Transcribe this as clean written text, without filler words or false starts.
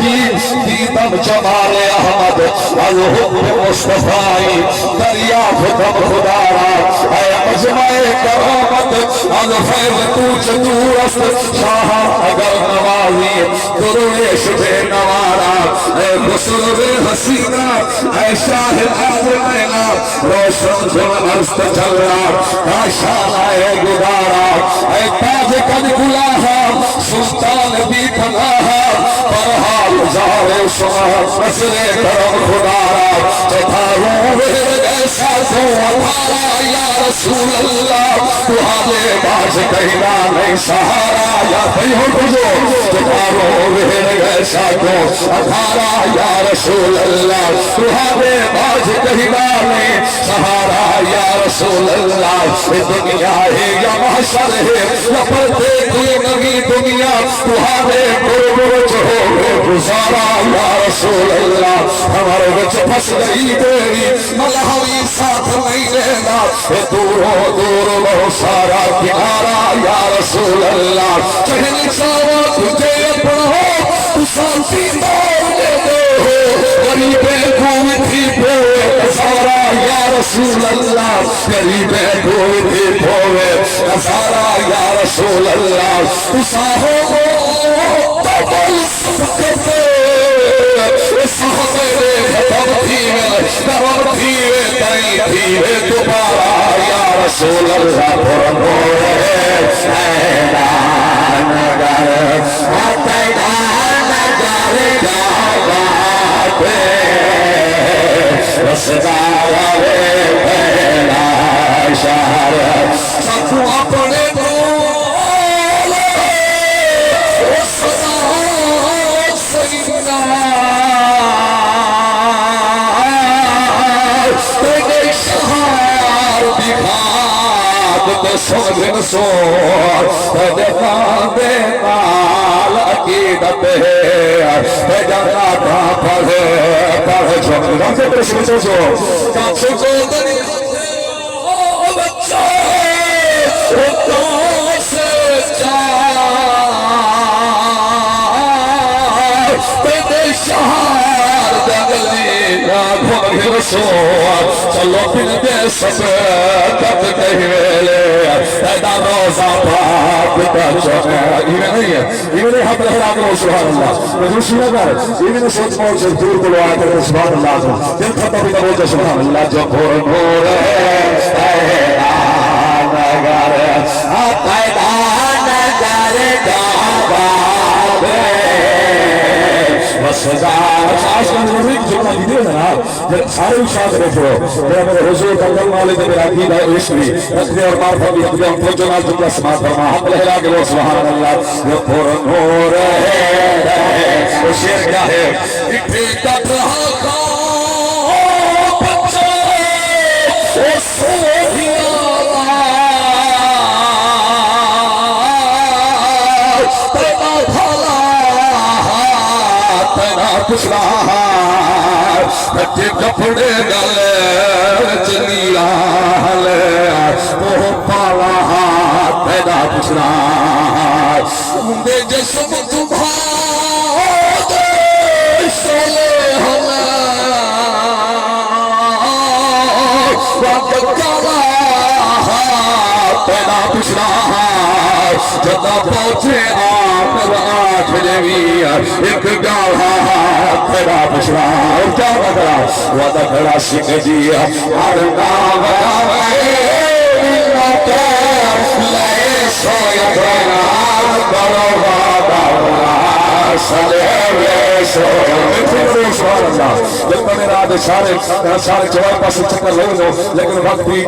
دیدم جمال احمد از حب مصطفی دریافتم خدا را اے مجمع کرامت از فیض تو چطور است شاہ اگر نوازی درویش بے نوارا اے خسرو حسینہ اے شاہ آزمائنا روشن دل مست چلنا کاشانہ اے گدارا اے تاج کد گلاہا سلطان بھی کھناہا پرحال زارے سنا نصر کرم خدارا چتھاروں ویر ایسا تو اتھارا یا رسول اللہ تو آجے باز کہنا نہیں سہارا یا فیہو تجھو چتھاروں ویر ایسا تو اتھارا یا رسول اللہ تو آجے باز کہنا نہیں سہارا یا رسول اللہ دنیا ہے یا محشر ہے لپتے کوئی نگی دنیا تو آجے برچ ہو گزارا یا رسول اللہ ہمارے بچ پھس گئی تیری ملہوی ساتھ نہیں لینا دور بہت سارا کنارا یا رسول اللہ چہنی سارا تجھے اپنا ہو تو سانسی مار دے دے ہو غریبیں کوئی تھی پوے سارا یا رسول اللہ غریبیں کوئی تھی پوے سارا یا رسول اللہ تو ساہو کو تبل سکتے دوبارہ یا رسول اللہ پرنور سیدان نگر اتیدان نگر جاگات رسدار پہلا شہر سکو اپنے دولے رسدار سیدنا سوزن سور دیکھان دیکھال عقیدت ہے جناتا پڑھے پڑھ جھوک جان سے پرشن سوچو جان سے کو دنیا بچہ اتوں سے چار پیدے شہار دگلی گھوم گھر سور چلو پھر دے سب تب کہویلے پیدا روزہ پاک ترجمہ ایمیں نہیں ہے ایمیں نہیں حق لہر آگے ہو سبحان اللہ رجوع شیعہ کر ایمیں نہیں سوچ موت سے دور کو لوائے کرتے سبحان اللہ دل خطہ بھی نبوچے سبحان اللہ جو پھر نور ہے پیدا نگر پیدا نگر جاگات وسدار شاشن نوریک جمعہ دیدے ہیں نا سارے اشارت رکھو میرا میرے حضور تنگل والد میرا عقیدہ عشقی رکھنے اور معرفہ بھی حقیدہ ہم کو جنال جملہ سماعت فرما حق لہرا کے وہ سبحان اللہ یہ پر نور ہے وہ شیر کیا ہے اٹھے تک رہا کا بچہ وہ سوہیا تینا بھالا تینا کچھ رہا بچے کپڑے گلے چلی آلے وہ پالا پیدا کچھ رہا مندے جسم تمہارے سولے ہمیں وقت کالا پیدا کچھ رہا جدا پہنچے آخر آٹھ جوی ایک گالا پیدا کچھ رہا اور کیا بکرا وعدہ کھڑا سکھ جی ہر گاہ بگاوے لئے سویا دینا کرو وعدہ سلیوے سویا سبحان اللہ جب میں میرا آدھے سارے جواب پاس چکر لے لو لیکن وقت بھی